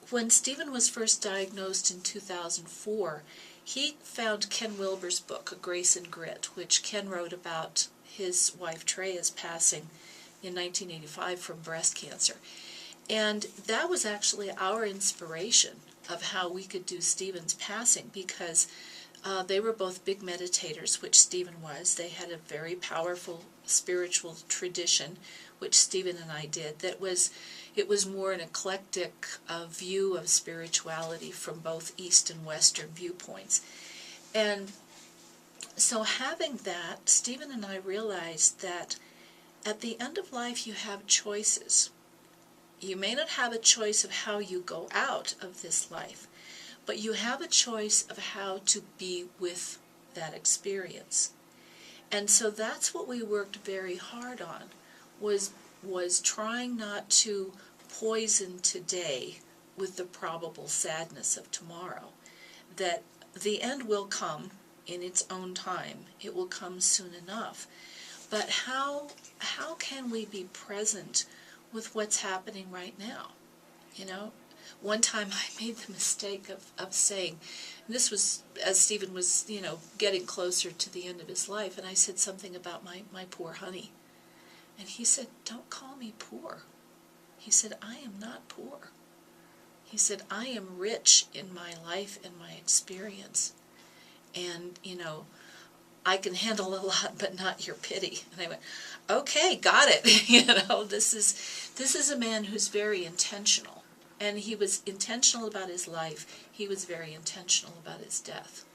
when Stephen was first diagnosed in 2004, he found Ken Wilber's book, A Grace and Grit, which Ken wrote about his wife Treya's passing in 1985 from breast cancer. And that was actually our inspiration of how we could do Stephen's passing, because they were both big meditators, which Stephen was. They had a very powerful spiritual tradition, which Stephen and I did. It was more an eclectic view of spirituality from both East and Western viewpoints. And so having that, Stephen and I realized that at the end of life you have choices. You may not have a choice of how you go out of this life, but you have a choice of how to be with that experience. And so that's what we worked very hard on, was trying not to poison today with the probable sadness of tomorrow. That the end will come in its own time. It will come soon enough. But how can we be present with what's happening right now? You know, one time I made the mistake of saying, and this was as Stephen was, getting closer to the end of his life, and I said something about my poor honey. And he said, "Don't call me poor." He said, "I am not poor." He said, "I am rich in my life and my experience. And, I can handle a lot, but not your pity." And I went, "Okay, got it." This is a man who's very intentional. And he was intentional about his life. He was very intentional about his death.